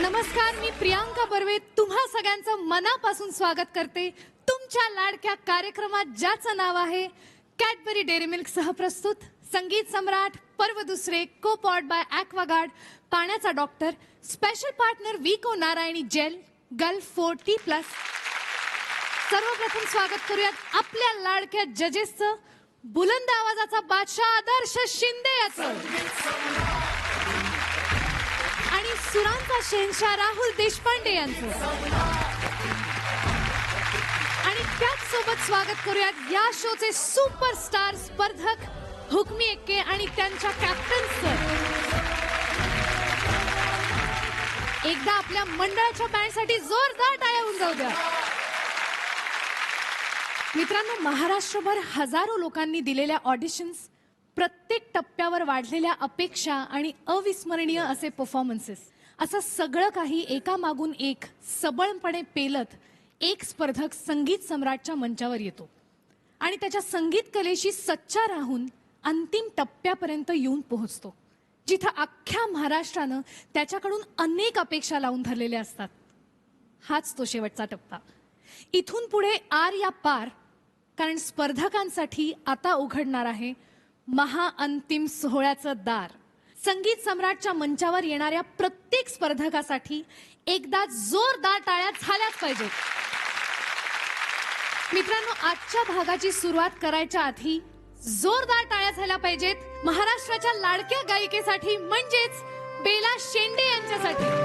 नमस्कार, मी प्रियांका बर्वे तुम्हा सगळ्यांचं मनापासून स्वागत करते तुमच्या लाडक्या कार्यक्रमात ज्याचं नाव आहे कॅडबरी डेअरी मिल्क सहप्रस्तुत संगीत सम्राट पर्व दुसरे को पॉड बाय ॲक्वागार्ड पाण्याचा डॉक्टर स्पेशल पार्टनर विको नारायणी जेल गल्फ 40+. सर्वप्रथम स्वागत करूयात आपल्या लाडक्या जजेसचं, बुलंद आवाजाचा बादशाह आदर्श शिंदे याचं आणि सुरांचा शहेनशाह राहुल देशपांडे यांचं. आणि त्याच सोबत स्वागत करूयात या शोचे सुपरस्टार स्पर्धक हुकमी एक्के आणि त्यांच्या कॅप्टन्सचं. एकदा आपल्या मंडळाच्या बँडसाठी जोरदार टाळ्या होऊन जाऊ द्या. मित्रांनो, महाराष्ट्रभर हजारो लोकांनी दिलेल्या ऑडिशन्स, प्रत्येक टप्प्यावर वाढलेल्या अपेक्षा आणि अविस्मरणीय असे परफॉर्मन्सेस, असं सगळं काही एकामागून एक सबळपणे पेलत एक स्पर्धक संगीत सम्राटच्या मंचावर येतो आणि त्याच्या संगीत कलेशी सच्चा राहून अंतिम टप्प्यापर्यंत येऊन पोहोचतो, जिथं अख्ख्या महाराष्ट्रानं त्याच्याकडून अनेक अपेक्षा लावून धरलेल्या असतात. हाच तो शेवटचा टप्पा. इथून पुढे आर या पार, कारण स्पर्धकांसाठी आता उघडणार आहे महाअंतिम सोहळ्याचं दार. संगीत सम्राटच्या मंचावर येणाऱ्या प्रत्येक स्पर्धकासाठी एकदा जोरदार टाळ्या झाल्याच पाहिजेत. मित्रांनो, आजच्या भागाची सुरुवात करायच्या आधी जोरदार टाळ्या झाल्या पाहिजेत महाराष्ट्राच्या लाडक्या गायिकेसाठी, म्हणजेच बेला शेंडे यांच्यासाठी.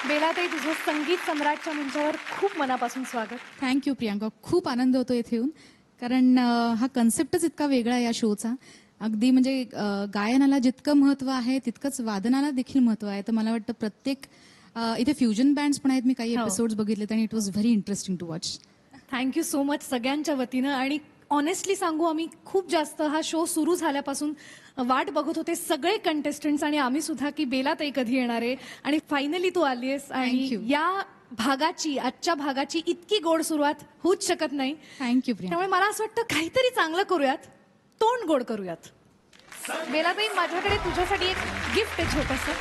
बेलाताई, तुझं संगीत सम्राटच्या मंचावर खूप मनापासून स्वागत. थँक्यू प्रियांका. खूप आनंद होतो इथे येऊन, कारण हा कन्सेप्टच इतका वेगळा आहे या शोचा. अगदी म्हणजे गायनाला जितकं महत्व आहे तितकंच वादनाला देखील महत्व आहे. तर मला वाटतं प्रत्येक इथे फ्युजन बँड्स पण आहेत. मी काही एपिसोड्स बघितलेत आणि it was very interesting to watch. Thank you so much सगळ्यांच्या वतीनं. आणि ऑनेस्टली सांगू, आम्ही खूप जास्त हा शो सुरू झाल्यापासून वाट बघत होते सगळे कंटेस्टंट्स आणि आम्ही सुद्धा, की बेलाताई कधी येणार आहे. आणि फायनली तू आली आहेस आणि Thank you. या भागाची, आजच्या भागाची इतकी गोड सुरुवात होऊच शकत नाही. थँक्यू प्रिया. त्यामुळे मला असं वाटतं काहीतरी चांगलं करूयात, तोंड गोड करूयात. बेलाताई, माझ्याकडे तुझ्यासाठी एक गिफ्ट आहे छोटंसं.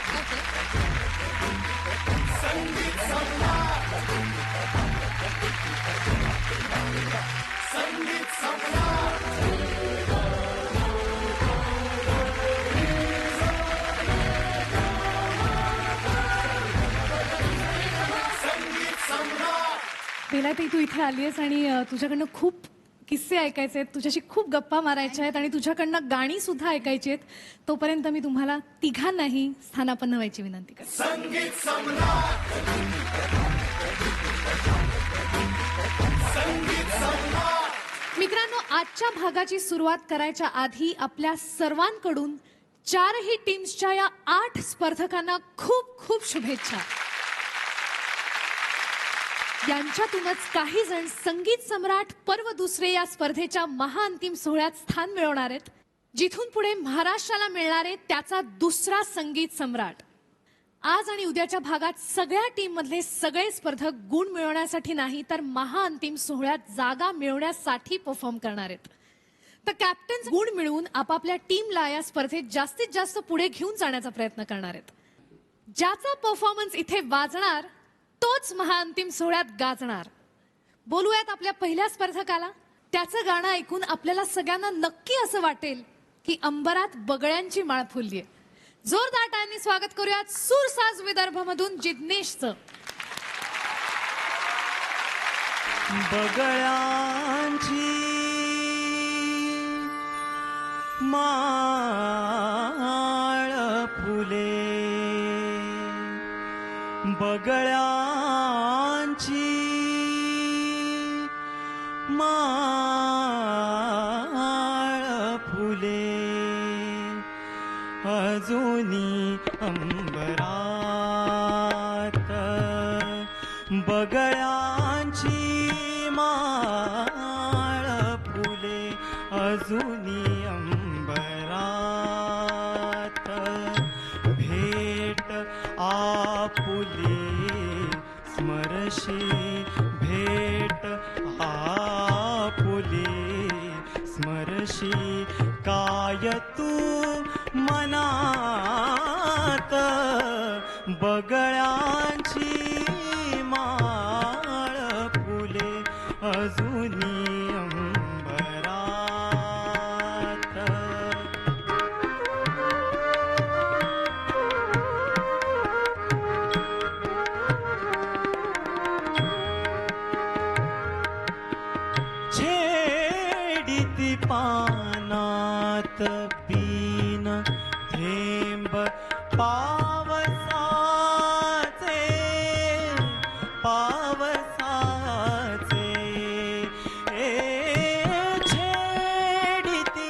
बेलाताई, तू इथे आली आहेस आणि तुझ्याकडनं खूप किस्से ऐकायचे आहेत, तुझ्याशी खूप गप्पा मारायच्या आहेत आणि तुझ्याकडनं गाणी सुद्धा ऐकायची आहेत. तोपर्यंत मी तुम्हाला तिघांनाही स्थानापन्न व्हायची विनंती करते. मित्रांनो, आजच्या भागाची सुरुवात करायच्या आधी आपल्या सर्वांकडून चारही टीम्सच्या या 8 स्पर्धकांना खूप खूप शुभेच्छा. यांच्यातूनच काही जण संगीत सम्राट पर्व दुसरे या स्पर्धेच्या महाअंतिम सोहळ्यात स्थान मिळवणार आहेत, जिथून पुढे महाराष्ट्राला मिळणारे त्याचा दुसरा संगीत सम्राट. आज आणि उद्याच्या भागात सगळ्या टीम मधले सगळे स्पर्धक गुण मिळवण्यासाठी नाही, तर महाअंतिम सोहळ्यात जागा मिळवण्यासाठी परफॉर्म करणार आहेत. तर कॅप्टन्स गुण मिळवून आपापल्या टीमला या स्पर्धेत जास्तीत जास्त पुढे घेऊन जाण्याचा प्रयत्न करणार आहेत. ज्याचा परफॉर्मन्स इथे वाजणार तोच महाअंतिम सोहळ्यात गाजणार. बोलूयात आपल्या पहिल्या स्पर्धकाला. त्याचं गाणं ऐकून आपल्याला सगळ्यांना नक्की असं वाटेल की अंबरात बगळ्यांची माळ फुललीये. जोरदार टाळ्यांनी स्वागत करूयात सूरसाज विदर्भमधून जिग्नेशचं. बगळ्यांची माळ फुले, बगळ्यांची माळ फुले, अजूनी अंबरात बगळ्यांची माळ फुले, अजूनी अंबरात भेट आपुले स्मरशी, भेट आपुले स्मरशी, काय तू मनात बगळ्यांची माळ फुले, अजूनी अंबरात. छेडिती पानात बीन थेंब पावसाचे, पावसाचे छेडिती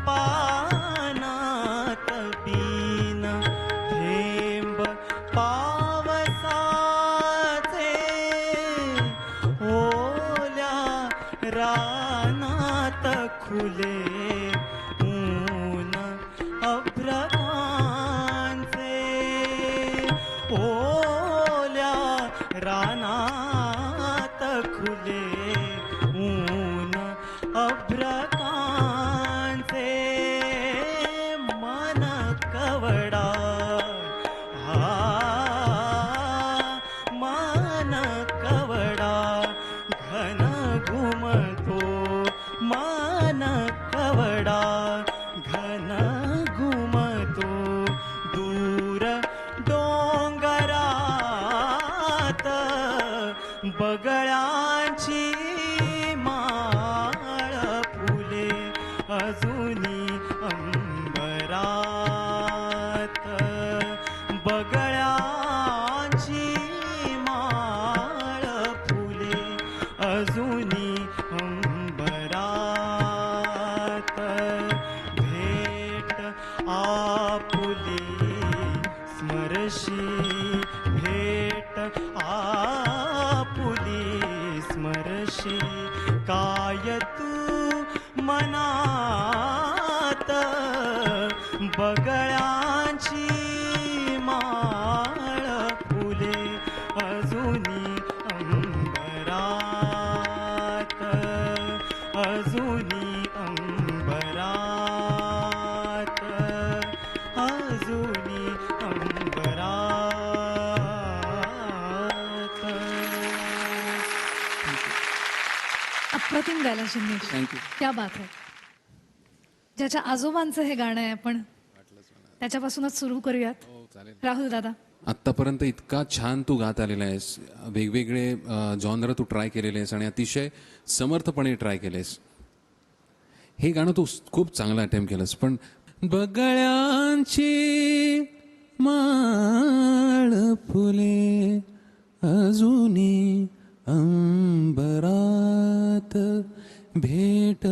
पानात बीन थेंब पावसाचे, ओल्या रानात खुले ऊन अभ्रकांचे, ओल्या रानात खुले ऊन अभ्रकांचे, मन कवडा मन कवडा घन घुमतो, मन कवडा घन घुमतो, दूर डोंगरात बगळ्यांची माळ फुले, अजूनी अंबरात बगळ्यांची माळ फुले, अजूनी अंबरात भेट आपुले स्मरशी, भेट आपुले स्मरशी, काय तू अप्रतिम गायला जिग्नेश. थँक्यू. क्या बात आहे. ज्याच्या आजोबांचं हे गाणं आहे आपण त्याच्यापासूनच सुरू करूयात. राहुल दादा. आत्तापर्यंत इतका छान तू गात आलेला आहेस, वेगवेगळे जॉनर तू ट्राय केलेले आहेस आणि अतिशय समर्थपणे ट्राय केलेस. हे गाणं तू खूप चांगलं अटेम्प्ट केलंस. पण बगळ्यांची माळ फुले अजूनी अंबरात, भेट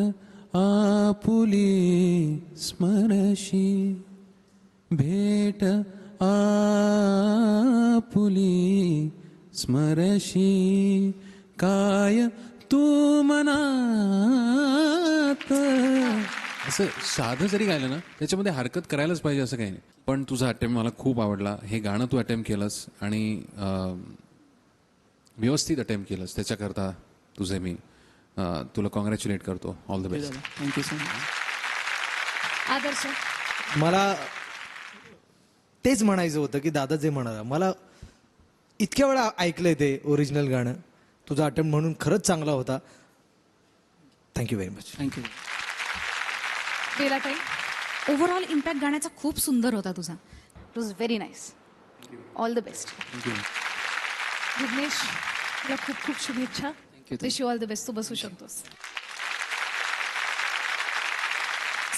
आपुली स्मरशी, भेट आपुली स्मरशी, काय तू मनात. असं साधं जरी गायलं ना त्याच्यामध्ये हरकत करायलाच पाहिजे असं काही नाही. पण तुझा अटेम्प्ट मला खूप आवडला. हे गाणं तू अटेम्प्ट केलंस आणि व्यवस्थित अटेम्प्ट केलंस, त्याच्याकरता तुझे मी तुला कॉंग्रॅच्युलेट करतो. All the best. Thank you so much. Adarsh. मला तेच म्हणायचं होतं की दादा जे म्हणाला, मला इतक्या वेळा ऐकलंय ते ओरिजिनल गाणं. तुझा अटेम्प्ट म्हणून खरंच चांगला होता. Thank you very much. Thank you. Belatai. Overall impact गाण्याचा खूप सुंदर होता तुझा. It was very nice. All the best. Jignesh तुला खूप खूप शुभेच्छा. you. Wish you all the best. तू बसू शकतोस.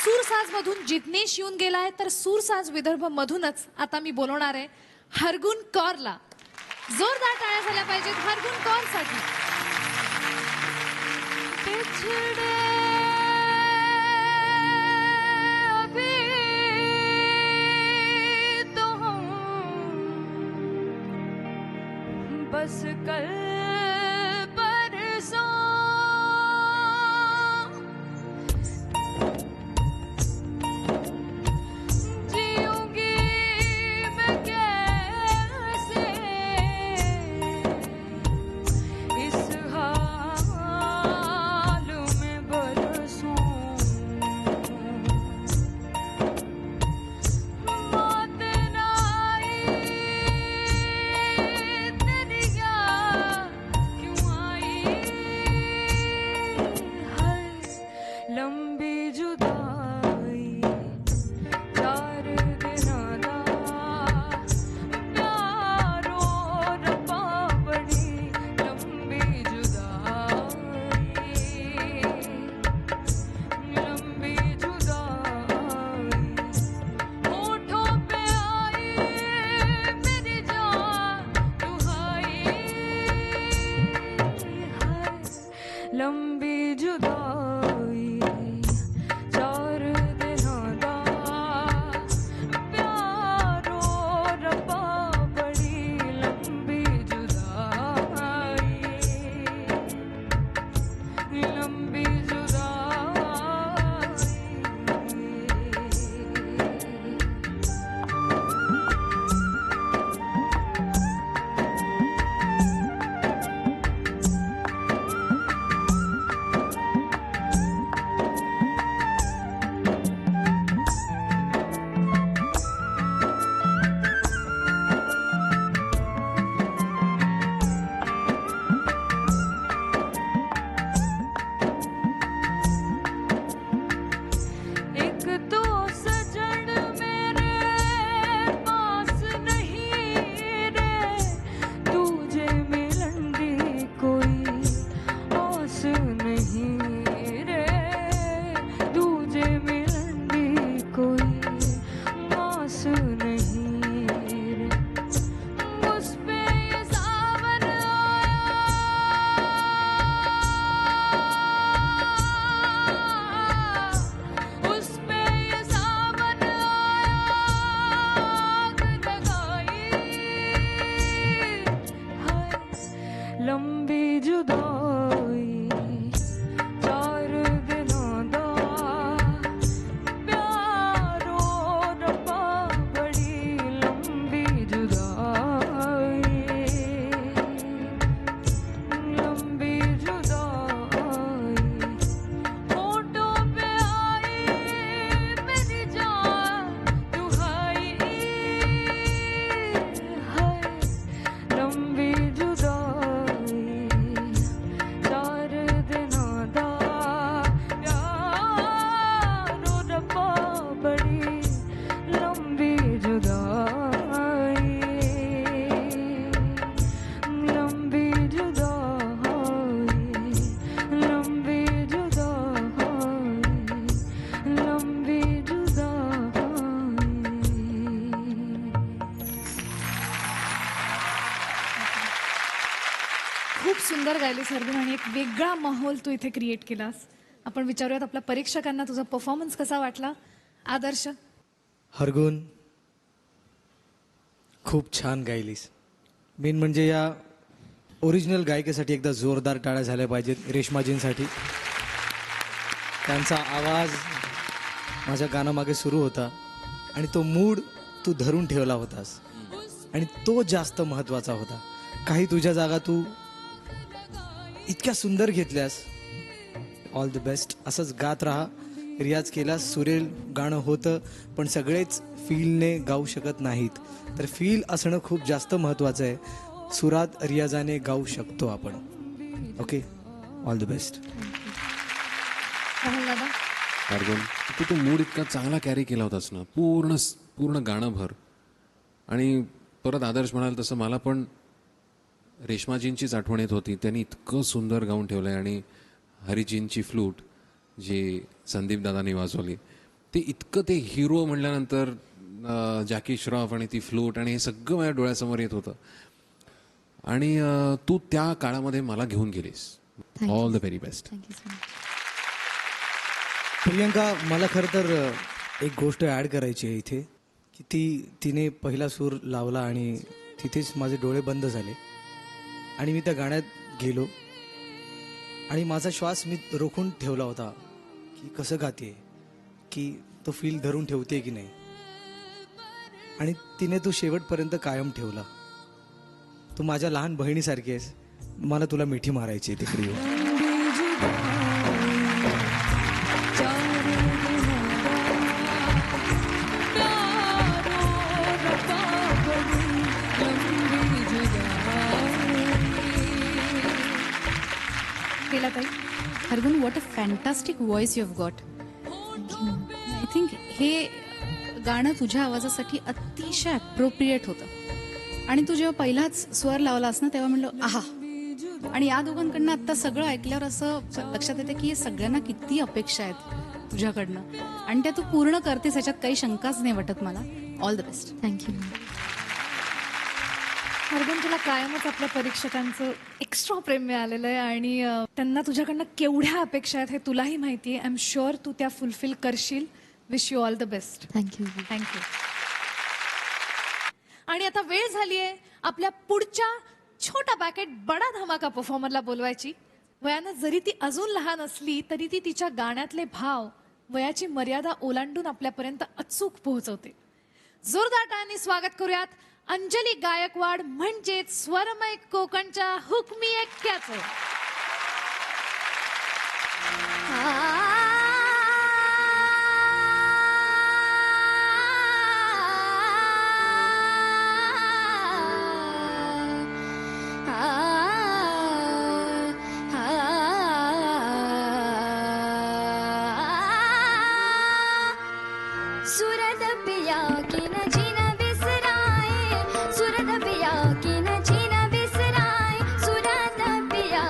सूरसाज मधून जिग्नेश येऊन गेलाय, तर सूरसाज विदर्भ मधूनच आता मी बोलवणार आहे हरगुन कौरला. जोरदार टाळ्या झाल्या पाहिजेत हरगुन कौर साठी. बस कल परसों जीऊंगी मैं कैसे इस हाल में बरसों. मौत ना आई तेरी याद खूप सुंदर गायलीस हरगुण आणि एक वेगळा माहोल तू इथे क्रिएट केलास. आपण विचारूयात आपल्या परीक्षकांना तुझा परफॉर्मन्स कसा वाटला. आदर्श. हरगुण खूप छान गायलीस. मेन म्हणजे या ओरिजिनल गायिकेसाठी एकदा जोरदार टाळ्या झाल्या पाहिजेत रेश्माजींसाठी. त्यांचा आवाज माझ्या गाण्यामागे सुरू होता आणि तो मूड तू धरून ठेवला होतास आणि तो जास्त महत्त्वाचा होता. काही तुझ्या जागा तू इतक्या सुंदर घेतल्यास. All the best. असंच गात राहा. रियाज केलास. सुरेल गाणं होतं पण सगळेच फीलने गाऊ शकत नाहीत, तर फील असणं खूप जास्त महत्त्वाचं आहे. सुरात रियाजाने गाऊ शकतो आपण. Okay, all the best. Rahul दादा. अर्जुन, तू तो मूड इतका चांगला कॅरी केला होतास ना, पूर्ण गाणं भर. आणि परत आदर्श म्हणाल तसं मला पण रेश्माजींचीच आठवण येत होती. त्यांनी इतकं सुंदर गाऊन ठेवलंय आणि हरिजींची फ्लूट जी संदीप दादांनी वाजवली, ते इतकं ते हिरो म्हणल्यानंतर जॅकी श्रॉफ आणि ती फ्लूट आणि हे सगळं माझ्या डोळ्यासमोर येत होतं. आणि तू त्या काळामध्ये मला घेऊन गेलीस. All the very best. Thank you so much. Priyanka, मला खरं तर एक गोष्ट ॲड करायची आहे इथे, की तिने पहिला सूर लावला आणि तिथेच माझे डोळे बंद झाले आणि मी त्या गाण्यात गेलो आणि माझा श्वास मी रोखून ठेवला होता की कसं गाते, की तो फील धरून ठेवते की नाही. आणि तिने तो शेवटपर्यंत कायम ठेवला. तू माझ्या लहान बहिणीसारखी आहेस. मला तुला मिठी मारायची आहे तिकडे. केला ताई. Hargun, what a fantastic voice you have got. I think हे गाणं तुझ्या आवाजासाठी अतिशय अप्रोप्रिएट होतं. आणि तू जेव्हा पहिलाच स्वर लावलास ना, तेव्हा म्हणलं आहा. आणि या दोघांकडनं आता सगळं ऐकल्यावर असं लक्षात येते की सगळ्यांना किती अपेक्षा आहेत तुझ्याकडनं आणि त्या तू पूर्ण करतेस, ह्याच्यात काही शंकाच नाही वाटत मला. All the best. Thank you. Hargun, तुला कायमच आपल्या परीक्षकांचं एक्स्ट्रा प्रेम मिळालेलं आहे आणि त्यांना तुझ्याकडनं केवढ्या अपेक्षा आहेत हे तुलाही माहिती आहे. आय एम शुअर तू त्या फुलफिल करशील. Wish you all the best. Thank you. Thank you. आणि आता वेळ झाली आहे आपल्या पुढच्या छोटा पॅकेट बडा धमाका परफॉर्मरला बोलवायची. वयानं जरी ती अजून लहान असली तरी ती तिच्या गाण्यातले भाव वयाची मर्यादा ओलांडून आपल्यापर्यंत अचूक पोहोचवते. जोरदार टाळ्यांनी स्वागत करूयात अंजली गायकवाड म्हणजेच स्वरमय कोकणच्या हुकमी एक्क्याचं. सुरद पिया की न जीना बिसराए, सुरद पिया की न जीना बिसराए, सुरद पिया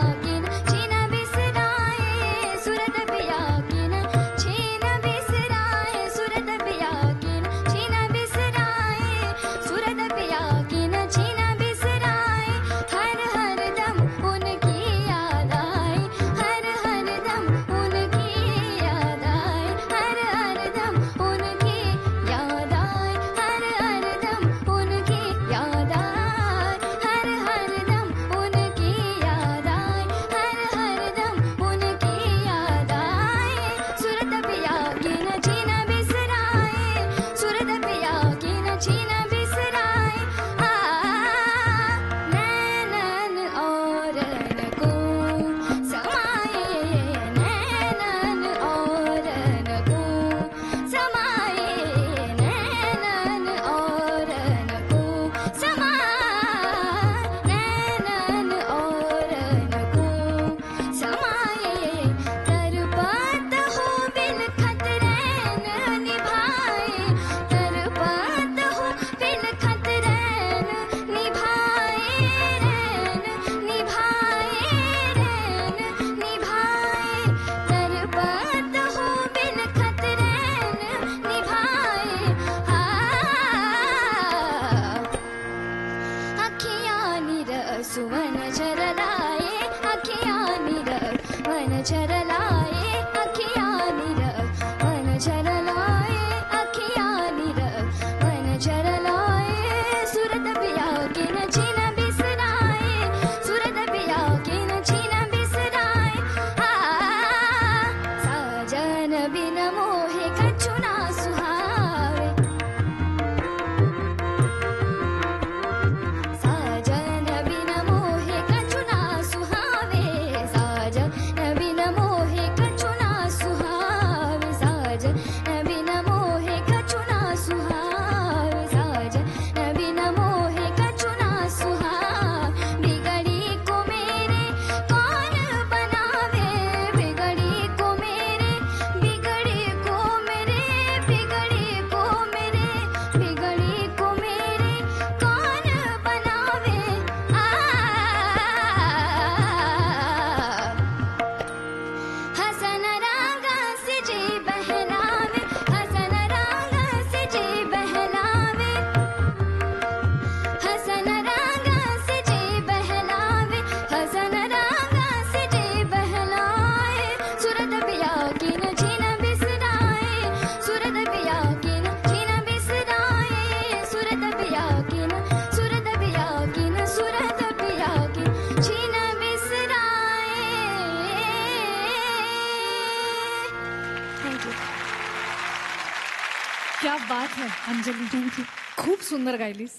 बात है अंजली, खूप सुंदर गायलीस.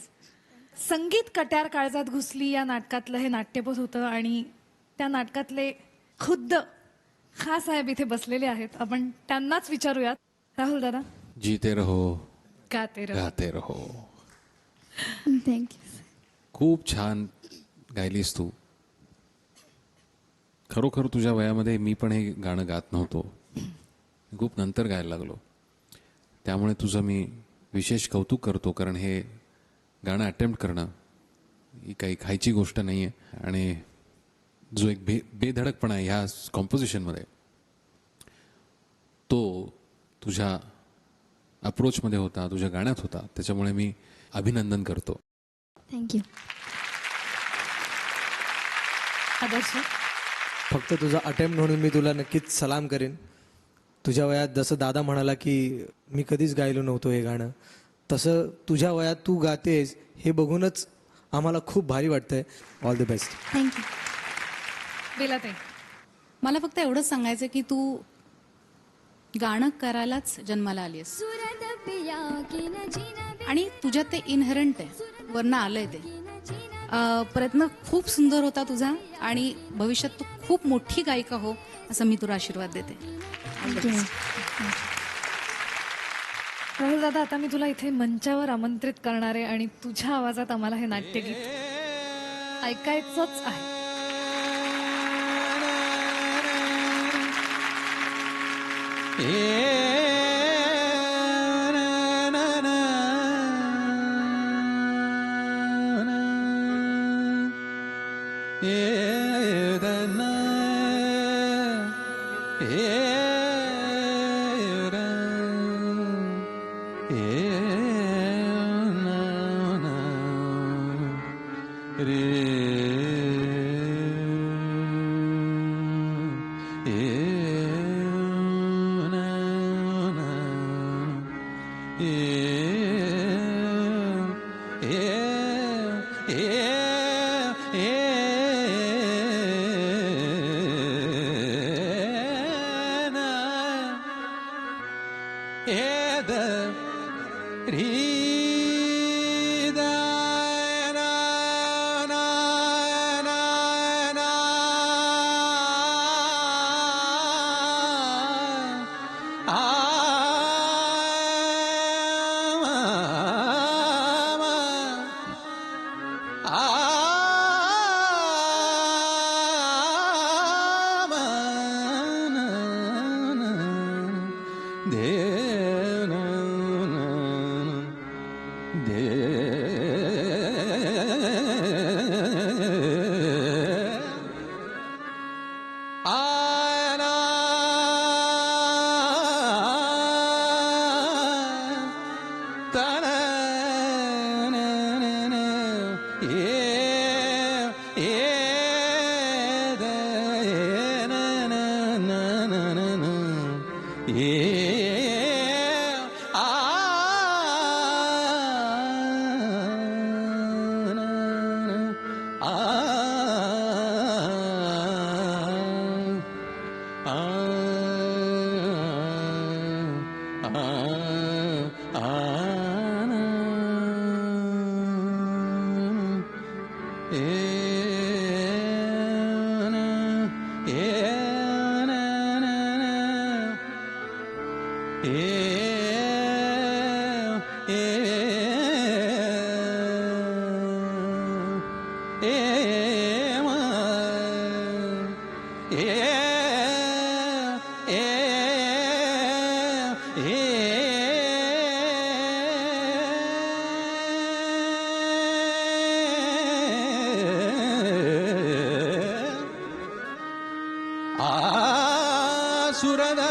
संगीत कट्यार काळजात घुसली या नाटकातलं हे नाट्यपद होतं आणि त्या नाटकातले खुद्द खा साहेब इथे बसलेले आहेत. आपण त्यांनाच विचारूयात. राहुल दादा, जीते रहो गाते रहो. गाते रहो. थँक्यू. खूप छान गायलीस तू. खरोखर तुझ्या वयामध्ये मी पण हे गाणं गात नव्हतो, खूप नंतर गायला लागलो. त्यामुळे तुझं मी विशेष कौतुक करतो, कारण हे गाणं अटेम्प्ट करणं ही काही खायची गोष्ट नाही आहे. आणि जो एक बेधडकपणा आहे ह्या कॉम्पोजिशनमध्ये, तो तुझ्या अप्रोचमध्ये होता, तुझ्या गाण्यात होता. त्याच्यामुळे मी अभिनंदन करतो. थँक्यू. आदर्श, फक्त तुझा अटेम्प्ट म्हणून मी तुला नक्कीच सलाम करेन. तुझ्या वयात जसं दादा म्हणाला की मी कधीच गायलो नव्हतो हे गाणं, तसं तुझ्या वयात तू गातेस हे बघूनच आम्हाला खूप भारी वाटतंय. All the best. थँक्यू. बेलाताई, मला फक्त एवढंच सांगायचं की तू गाणं करायलाच जन्माला आलीस सुरत पिया की न जीना आणि तुझ्यात ते इनहेरंट आहे, वरनं आलंय ते. प्रयत्न खूप सुंदर होता तुझा आणि भविष्यात तू खूप मोठी गायिका हो असं मी तुला आशीर्वाद देते. राहुल दादा, आता मी तुला इथे मंचावर आमंत्रित करणार आहे आणि तुझ्या आवाजात आम्हाला हे नाट्यगीत ऐकायचंच आहे.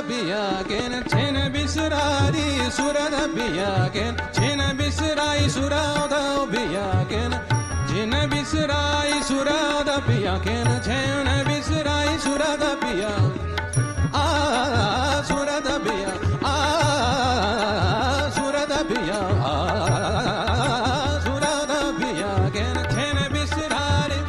बियाकेन छेन बिसरारी सुरद बियाकेन छेन बिसराई सुराद बियाकेन छेन बिसराई सुराद बियाकेन छेन बिसराई सुराद बिया आ सुरद बिया आ सुरद बिया आ सुरद बियाकेन छेन बिसरारी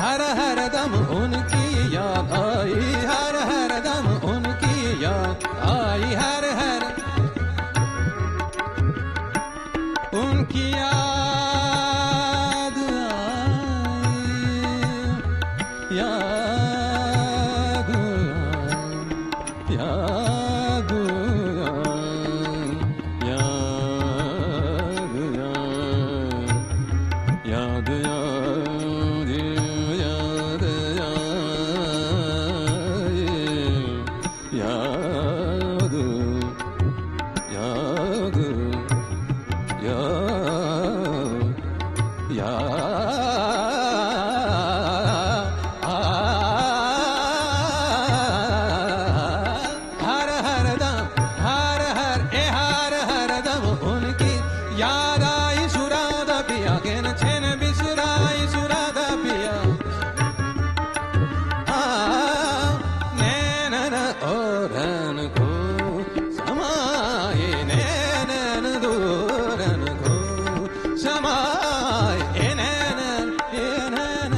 हर हर दम उनकी याद आई हर हर दम उनकी याद आई हर उनकी याद आई, याद आई, याद आई, याद आई, याद हर हर दम हर हर ए हर हर दम उनकी याद आई सुरादा पिया के न छेन बिसराई सुरादा पिया नैनन ओरन को समाये नैनन दूरन को समाये नैनन नैनन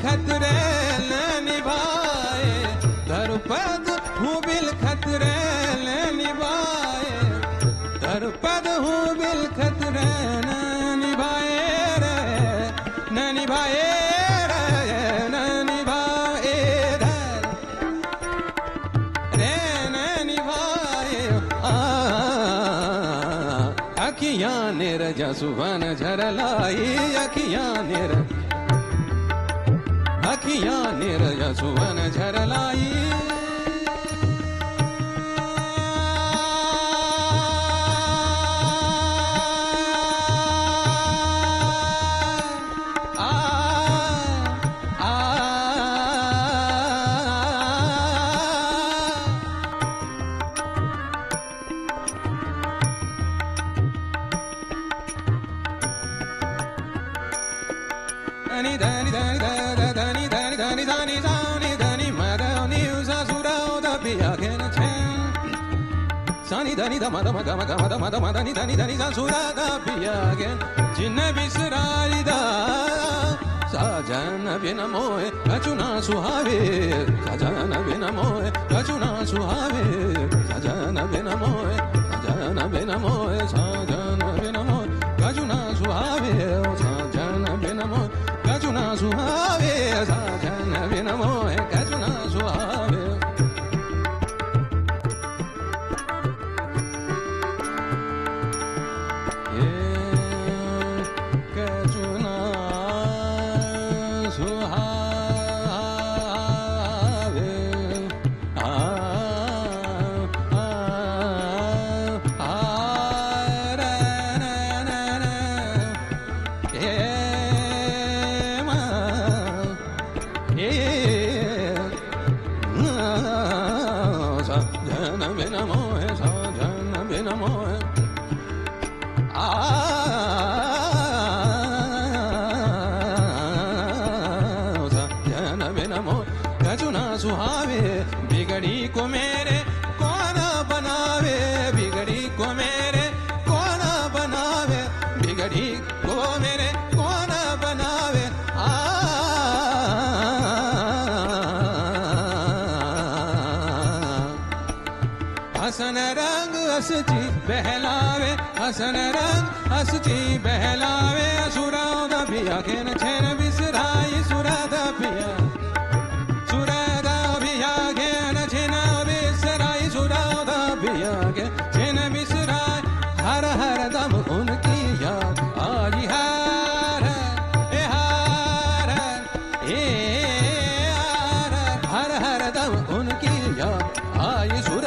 खतरे न निभाए दरपद हूँ बिल खतरे न निभाए दरपद हूँ बिल खतरे न निभाए रे न निभाए रे न निभाए रे न निभाए अखियाँ निरजा सुबन झरलाई अखियाँ अखियाँ निरजा सुवन झरलाई धनी धनी धनी धनी धनी धनी धनी धनी धनी मदा निउसा सुरादा पिया के न छेन सानी धनी धमा धमा धमा धमा धमा धमा धनी धनी धनी सा सुरादा पिया के जिन बिसराई दा साजन बिन मोहे कचुना सुहावे साजन बिन मोहे कचुना सुहावे साजन बिन मोहे साजन बिन मोहे साजन बिन मोहे कचुना सुहावे साजन बिन मोहे कचुना सुहावे साजन बिन मोहे कचुना सुहावे कचुना सुहावे साजन बिन मोहे साजन बिन मोहे साजन बिन मोहे कचुना सुहावे बिगड़ी को मेरे कौन बनावे बिगड़ी को मेरे कौन बनावे बिगड़ी को मेरे कौन बनावे हसन रंग हसची बहलावे हसन रंग हसची बहलावे सुरादा पिया के न छेन बिसराई सुरादा पिया के न छेन बिसराई सुरादा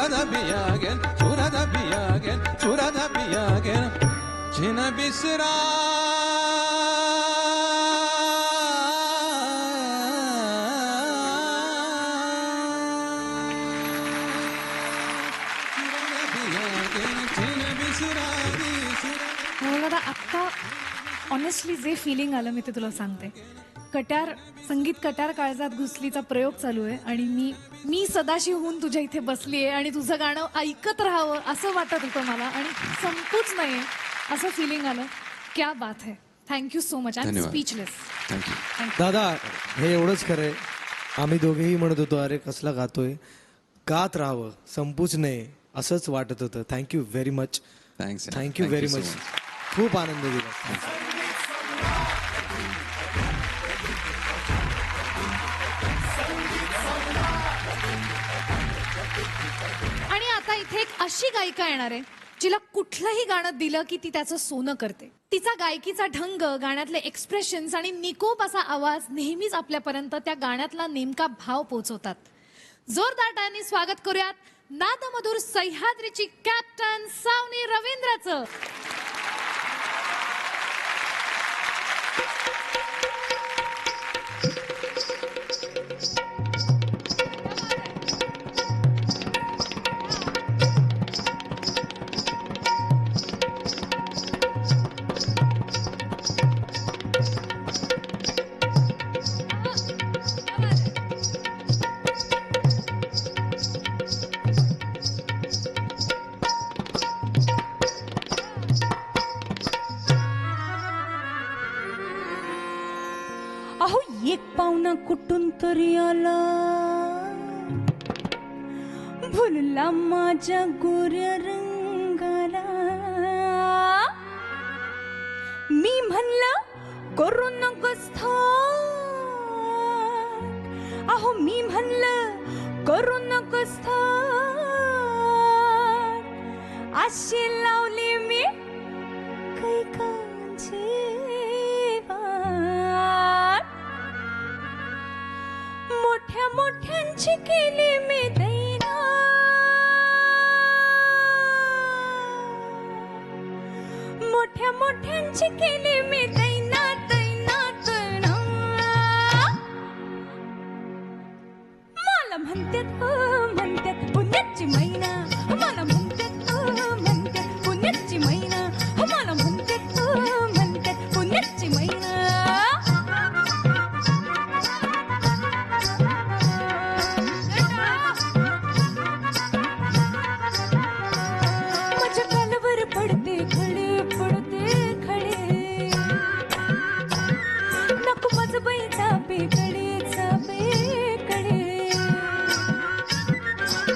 surada biyagen surada biyagen surada biyagen chin bisra मला आत्ता ऑनेस्टली जे फिलिंग आलं मी ते तुला सांगते. संगीत कट्यार काळजात घुसलीचा प्रयोग चालू आहे आणि मी सदाशिवहून तुझ्या इथे बसली आहे आणि तुझं गाणं ऐकत राहावं असं वाटत होतं मला आणि संपूच नाहीये असं फिलिंग आलं. क्या बात है. Thank you so much. I am धन्यवाद. स्पीचलेस. थँक्यू. दादा हे एवढंच खरंय. आम्ही दोघेही म्हणत होतो अरे कसला गातोय, गात राहावं, संपूच नये असंच वाटत होतं. Thank you very much. Thanks. Thank you very much. खूप आनंद दिला. आणि आता इथे एक अशी गायिका येणार आहे जिला कुठलंही गाणं दिलं की ती त्याचं सोनं करते. तिचा गायकीचा ढंग, गाण्यातले एक्सप्रेशन्स आणि निकोप असा आवाज नेहमीच आपल्यापर्यंत त्या गाण्यातला नेमका भाव पोहोचवतात. जोरदार टाळ्यांनी स्वागत करूयात नादमधुर सह्याद्रीची कॅप्टन सावनी रवींद्रचं. अहो एक पाहुणा कुठून तरी आला, भुलला माझ्या गोऱ्या रंगाला. मी म्हणलं करू नकोस थाट, अहो मी म्हणलं करू नकोस थाट. अशी लावली मी कैकांची वाट, मोठ्या मोठ्यांची केली मी दैना, मोठ्या मोठ्यांची केली मी दैना दैना दैना. मला म्हणतात पुण्याची मैना, मला म्हणतात पुण्याची मैना, मला म्हणतात पुण्याची मैना. माझ्या गालावर पडते खडे पडते खडे, नको माझं बाई चापे कडे चापे कडे.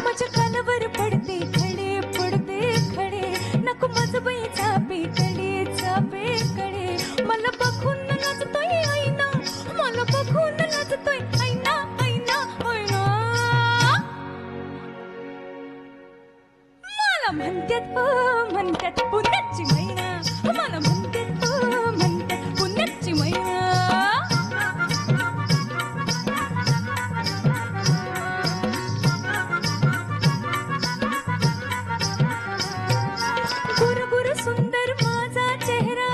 माझ्या गालावर पडते खडे पडते खडे, नको माझं बाई चापे कडे चापे कडे. मला बघून नाचतोय आईना, मला बघून नाचतोय आईना आईना आईना. मला म्हणतात पुण्याची मैना, मला म्हणतात पुण्याची मैना. गुर गुर सुंदर माझा चेहरा,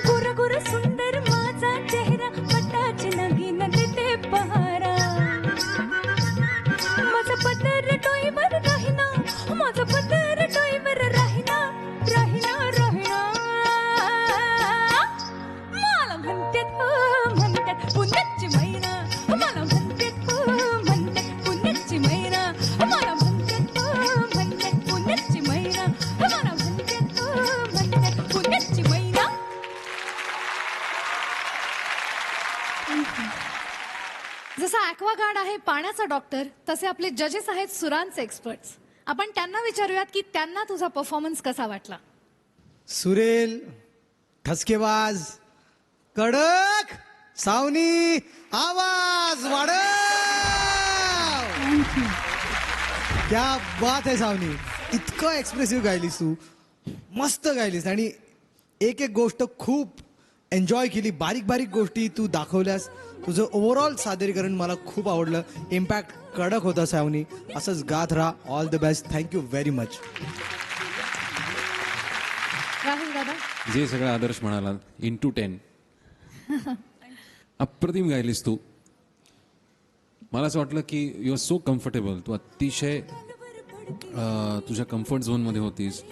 गुर गुर सुंदर माझा चेहरा, पटाची नगीन देते पहारा. माझं पदर डोईवर राहिना, माझं पदर डोईवर राहिना राहिना राहिना. मला म्हणतात पुण्याची मैना, मला म्हणतात पुण्याची मैना, मला म्हणतात पुण्याची मैना, मला म्हणतात पुण्याची मैना. जसा ॲक्वागार्ड आहे पाण्याचा डॉक्टर, तसे आपले जजेस आहेत सुरांचे एक्सपर्ट्स. आपण त्यांना विचारूयात की त्यांना तुझा परफॉर्मन्स कसा वाटला. सुरेल, ठसकेबाज, कडक, सावनी, आवाज वाढव. क्या बात आहे सावनी. इतकं एक्सप्रेसिव्ह गायलीस तू, मस्त गायलीस आणि एक एक गोष्ट खूप एन्जॉय केली. बारीक बारीक गोष्टी तू दाखवल्यास. तुझं ओव्हरऑल सादरीकरण मला खूप आवडलं. इम्पॅक्ट कडक होता सावनी. असंच गात राहा. All the best. Thank you very much. Rahul दादा. जे सगळं आदर्श म्हणाला इंटू 10 अप्रतिम गायलीस तू. मला असं वाटलं की यू आर सो कम्फर्टेबल. तू अतिशय तुझ्या कम्फर्ट झोनमध्ये होतीस.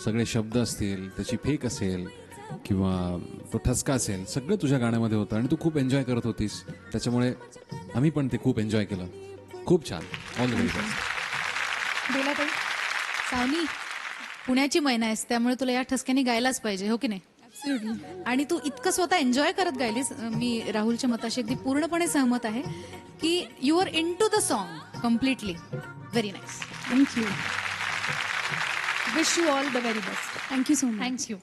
सगळे शब्द असतील, त्याची फेक असेल किंवा तो ठसका असेल, सगळं तुझ्या गाण्यामध्ये होतं आणि तू खूप एन्जॉय करत होतीस. त्याच्यामुळे आम्ही पण ते खूप एन्जॉय केलं. खूप छान. All the very best. Belatai. Savni, पुण्याची मैना आहेस त्यामुळे तुला या ठसक्याने गायलाच पाहिजे, हो की नाही? आणि तू इतकं स्वतः एन्जॉय करत गायलीस. मी राहुलच्या मताशी अगदी पूर्णपणे सहमत आहे की you are into the song completely. Very nice. Thank you. Wish you all the very best. Thank you so much. Thank you.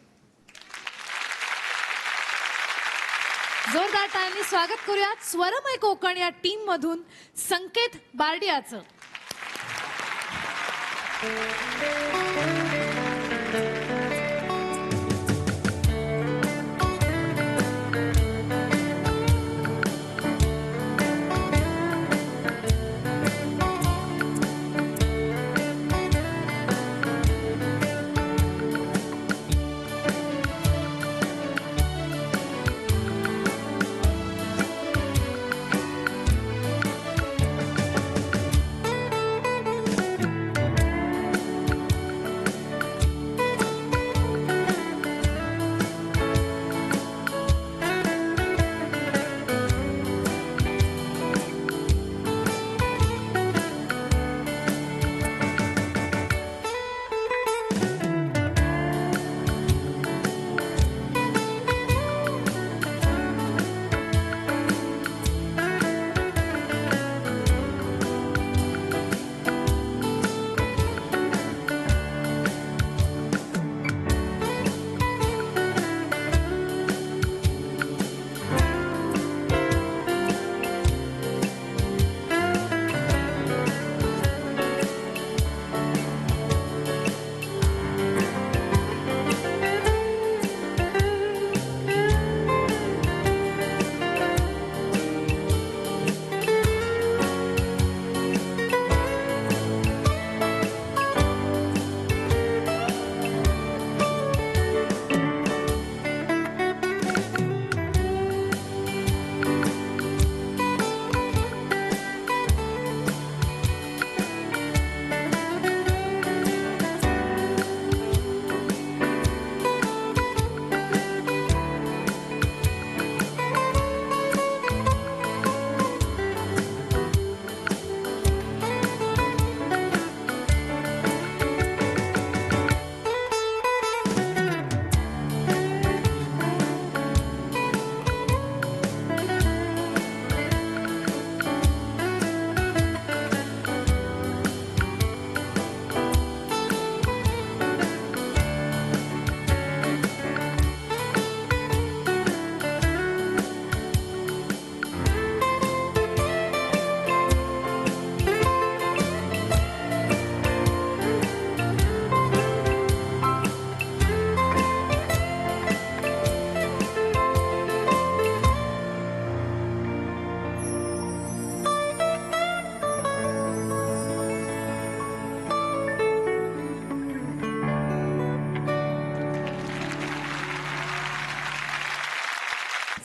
जोरदार टाळ्यांनी स्वागत करूयात स्वरमय कोकण या टीम मधून संकेत बारडियाचं.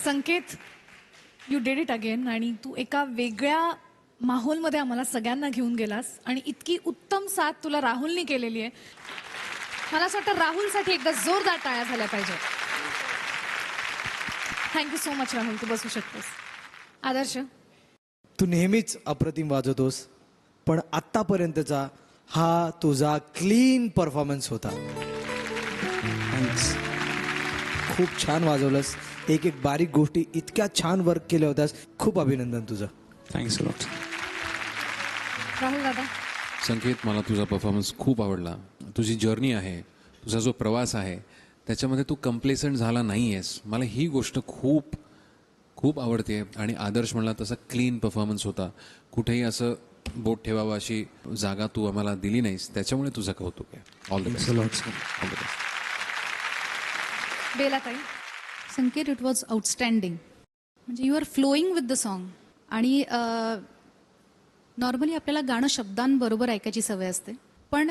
Sanket, you did it again. आणि तू एका वेगळ्या माहोलमध्ये आम्हाला सगळ्यांना घेऊन गेलास आणि इतकी उत्तम साथ तुला राहुलने केलेली आहे. मला असं वाटतं राहुलसाठी एकदा जोरदार टाळ्या झाल्या पाहिजे. Thank you so much Rahul. तू बसू शकतोस. आदर्श, तू नेहमीच अप्रतिम वाजवतोस, पण आत्तापर्यंतचा हा तुझा क्लीन परफॉर्मन्स होता. थँक्स. खूप छान वाजवलंस. एक एक बारीक गोष्टी इतक्या छान वर्क केल्या होत्यास. खूप अभिनंदन तुझं. Thanks a lot. राहुल दादा. संकेत, मला तुझा परफॉर्मन्स खूप आवडला. तुझी जर्नी आहे, तुझा जो प्रवास आहे, त्याच्यामध्ये तू कम्प्लेसंट झाला नाही आहेस. मला ही गोष्ट खूप खूप आवडते. आणि आदर्श म्हणला तसा क्लीन परफॉर्मन्स होता. कुठेही असं बोट ठेवावं अशी जागा तू आम्हाला दिली नाहीस. त्याच्यामुळे तुझं कौतुक आहे. All the best. Belatai. Sanket, it was outstanding. म्हणजे you are flowing with the song. आणि नॉर्मली आपल्याला गाणं शब्दांबरोबर ऐकायची सवय असते, पण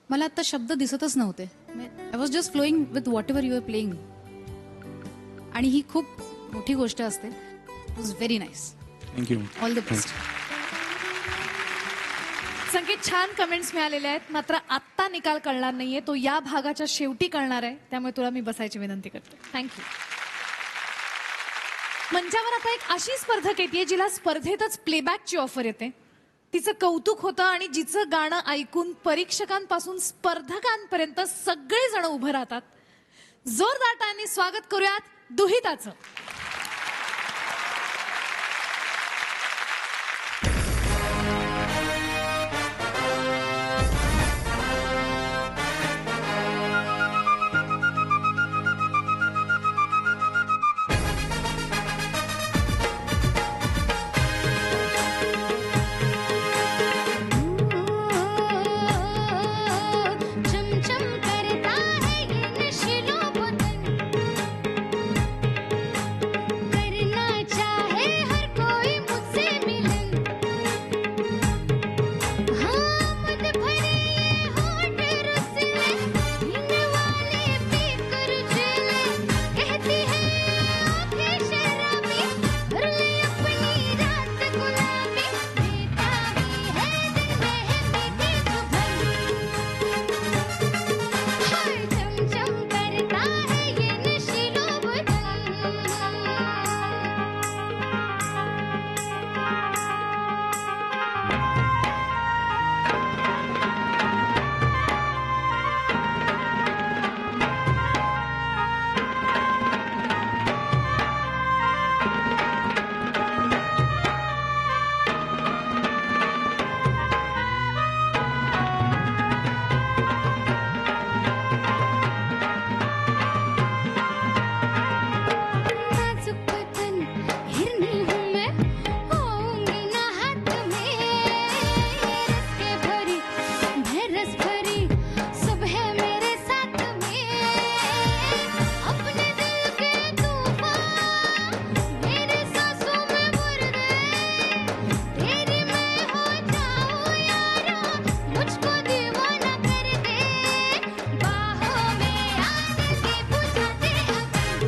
मला आता शब्द दिसतच नव्हते. I was just flowing with whatever you are playing. आणि ही खूप मोठी गोष्ट असते. It was very nice. Thank you. All the best. Sanket, छान कमेंट्स मिळालेल्या आहेत, मात्र आत्ता निकाल कळणार नाहीये, तो या भागाच्या शेवटी कळणार आहे. त्यामुळे तुला मी बसायची विनंती करते. थँक्यू. मंचावर आता एक अशी स्पर्धक येते जिला स्पर्धेतच प्लेबॅकची ऑफर येते. तिचं कौतुक होतं आणि जिचं गाणं ऐकून परीक्षकांपासून स्पर्धकांपर्यंत सगळेजण उभं राहतात. जोरदार टाळ्यांनी स्वागत करूयात दुहिताचं. चमचम करता है ये नशीला बदन, करना चाहे हर कोई मुझसे मिलन. हाँ मत भरे ये होठ रुसले, पीने वाले पीकर चले. कहती है आँखें शराबी, भर ले अपनी रात गुलाबी. बेताबी है दिल में है मीठी चुभन. हाय चमचम करता है ये नशीला बदन. नाजुक बदन हिरनी हूँ मैं, आऊंगी ना हाथ में. रस के भरी मैं रस भरी, सब है मेरे साथ में. अपने दिल के तूफान मेरे सांसों में भर दे. तेरी मैं हो जाऊं यारा, मुझको दीवाना कर दे. बाहों में आने की बुझा दे अगन.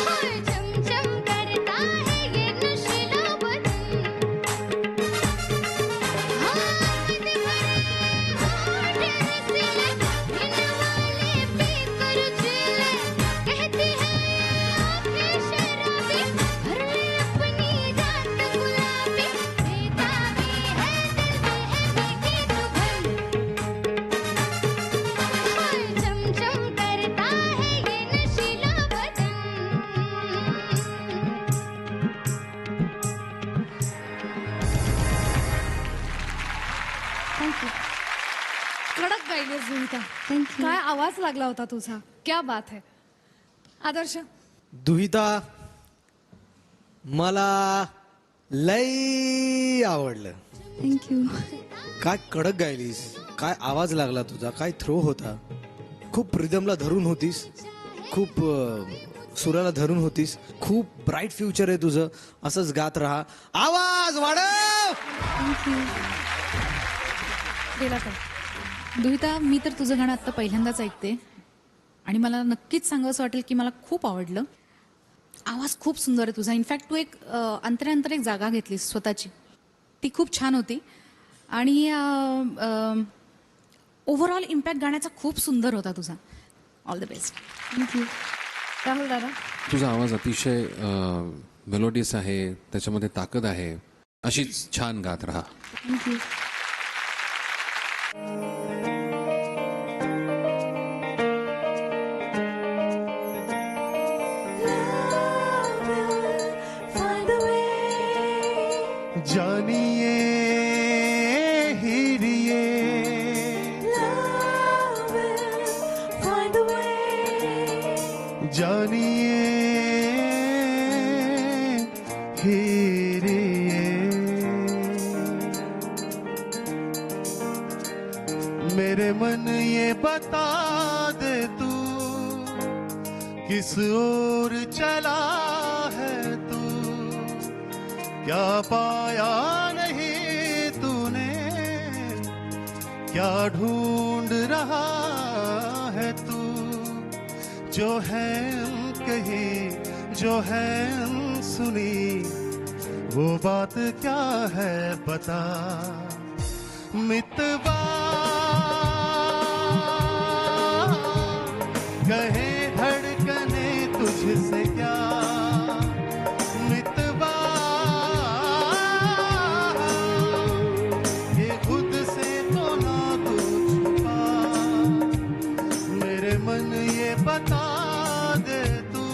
हाय चमचम करता है ये नशीला बदन. हाँ मत भरे होठ रसीले, पीने वाले पीकर चले. कहती है आँखें शराबी, भर ले अपनी रात गुलाबी. बेताबी है दिल में है मीठी चुभन. हाय चमचम करता है ये नशीला बदन. थँक्यू. कडक गायलीस दुहिता. थँक्यू. काय आवाज लागला होता तुझा. क्या बात है. आदर्श, दुहिता, मला लय आवडलं. थँक्यू. काय कडक गायलीस, काय आवाज लागला तुझा, काय थ्रो होता. खूप रिदमला धरून होतीस, खूप सुराला धरून होतीस. खूप ब्राईट फ्युचर आहे तुझं. असंच गात राहा. आवाज वाढव. गेला तर दुहिता, मी तर तुझं गाणं आत्ता पहिल्यांदाच ऐकते आणि मला नक्कीच सांगावंसं वाटेल की मला खूप आवडलं. आवाज खूप सुंदर आहे तुझा. इनफॅक्ट तू एक अंतरे एक जागा घेतलीस स्वतःची, ती खूप छान होती. आणि ओव्हरऑल इम्पॅक्ट गाण्याचा खूप सुंदर होता तुझा. All the best. Thank you. Rahul दादा, तुझा आवाज अतिशय मेलोडियस आहे, त्याच्यामध्ये ताकद आहे. अशीच छान गात राहा. थँक्यू. जानिए हीरिए जानिए हीरिए मेरे मन ये बता दे तू किस ओर चला है तू, क्या पाया नहीं तूने, क्या ढूंढ रहा है तू, जो है कही जो है सुनी वो बात क्या है बता। मितवा कहे धड़कने तुझसे क्या, मितवा ये खुद से तो ना तू छुपा, मेरे मन ये बता दे तू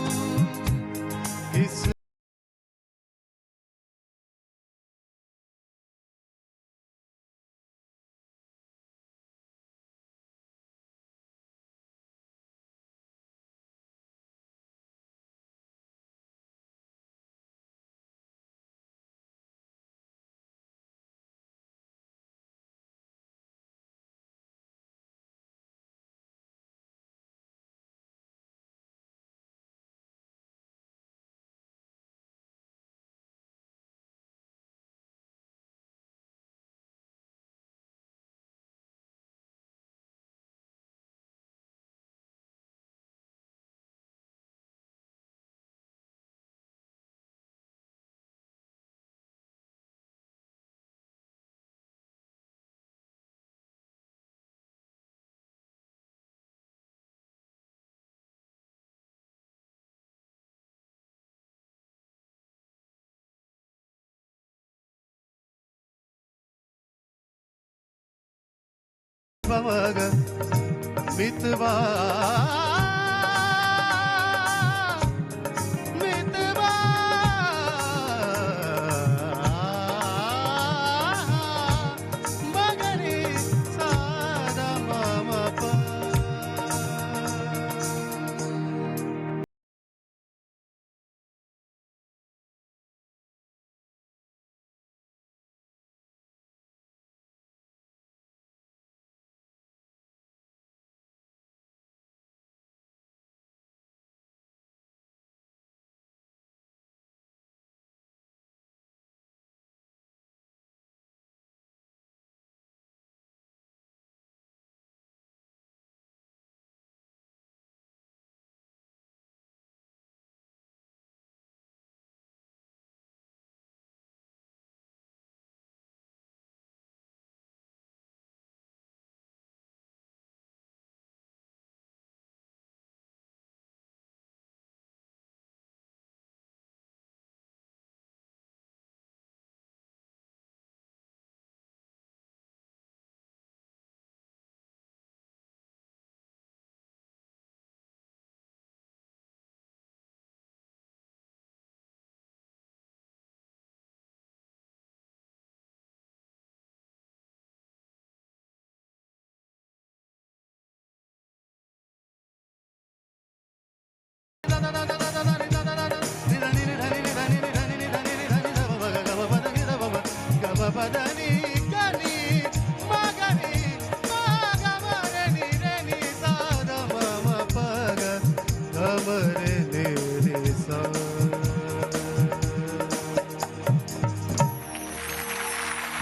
इस पवग मितवा मितवा मगरी सादा मामा पा।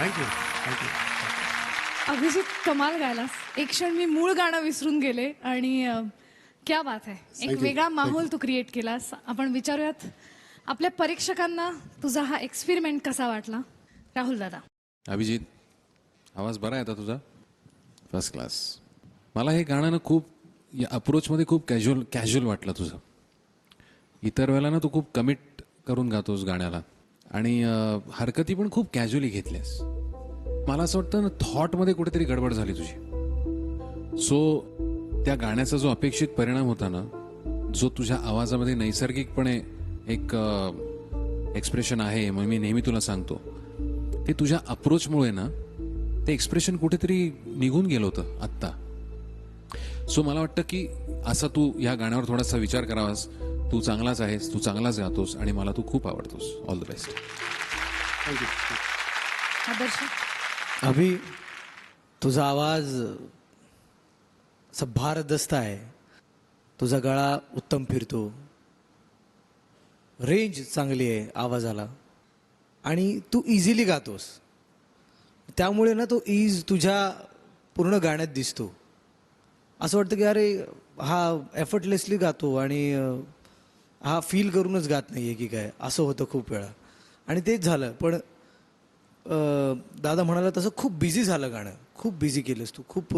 Thank you thank you. अभिजित कमाल गायलास. एक क्षण मी मूळ गाणं विसरून गेले आणि क्या बात आहे. एक वेगळा माहोल तू क्रिएट केलास. आपण विचारूयात आपल्या परीक्षकांना तुझा हा एक्सपेरिमेंट कसा वाटला. राहुल दादा. अभिजित, आवाज बरा आहे आता तुझा, फर्स्ट क्लास. मला हे गाणं ना खूप या अप्रोचमध्ये खूप कॅज्युअल वाटलं तुझं. इतर वेळेला ना तू खूप कमिट करून गातोस गाण्याला आणि हरकती पण खूप कॅज्युअली घेतल्यास. मला असं वाटतं ना थॉटमध्ये कुठेतरी गडबड झाली तुझी. सो त्या गाण्याचा जो अपेक्षित परिणाम होता ना, जो तुझ्या आवाजामध्ये नैसर्गिकपणे एक एक्सप्रेशन आहे, मग मी नेहमी तुला सांगतो, ते तुझ्या अप्रोचमुळे ना ते एक्सप्रेशन कुठेतरी निघून गेलं होतं आत्ता. सो मला वाटतं की असा तू या गाण्यावर थोडासा विचार करावास. तू चांगलाच आहेस, तू चांगलाच गातोस आणि मला तू खूप आवडतोस. All the best. Adarsh. Abhi, तुझा आवाज असं भारदस्त आहे, तुझा गळा उत्तम फिरतो, रेंज चांगली आहे आवाजाला आणि तू इझिली गातोस. त्यामुळे ना तो ईज तुझ्या पूर्ण गाण्यात दिसतो. असं वाटतं की अरे हा एफर्टलेसली गातो आणि हा फील करूनच गात नाही आहे की काय, असं होतं खूप वेळा. आणि तेच झालं. पण दादा म्हणाला तसं खूप बिझी झालं गाणं, खूप बिझी केलंस तू, खूप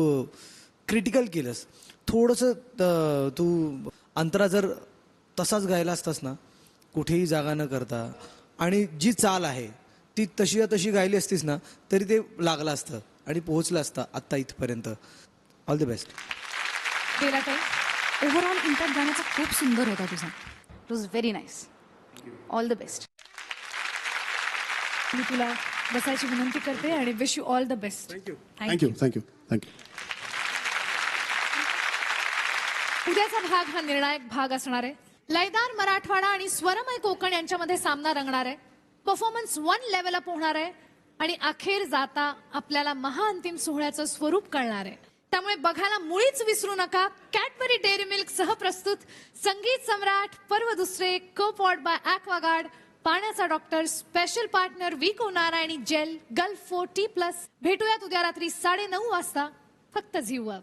क्रिटिकल केलंस. थोडंसं तू अंतरा जर तसाच गायला असतास ना, कुठेही जागा न करता, आणि जी चाल आहे ती तशी गायली असतीस ना, तरी ते लागलं असतं आणि पोहोचलं असतं आत्ता इथपर्यंत. All the best. गेला काही ओव्हरऑल इम्पॅक्ट गाण्याचा खूप सुंदर होता तुझा. It was very nice. All the best. मी तुला बसायची विनंती करते आणि wish you all the best. Thank you. उद्याचा भाग हा निर्णायक भाग असणार आहे. लयदार मराठवाडा आणि स्वरमय कोकण यांच्यामध्ये सामना रंगणार आहे. परफॉर्मन्स 1 लेवल अप होणार आहे आणि अखेर जाता आपल्याला महाअंतिम सोहळ्याचं स्वरूप कळणार आहे. त्यामुळे बघायला मुळीच विसरू नका. कॅडबरी डेअरी मिल्क सह प्रस्तुत संगीत सम्राट पर्व दुसरे, को पॉड बाय ॲक्वागार्ड, पाण्याचा डॉक्टर, स्पेशल पार्टनर विको नारायणी जेल, गल्फ 4T+. भेटूयात उद्या रात्री 9:30 वाजता फक्त झी वर.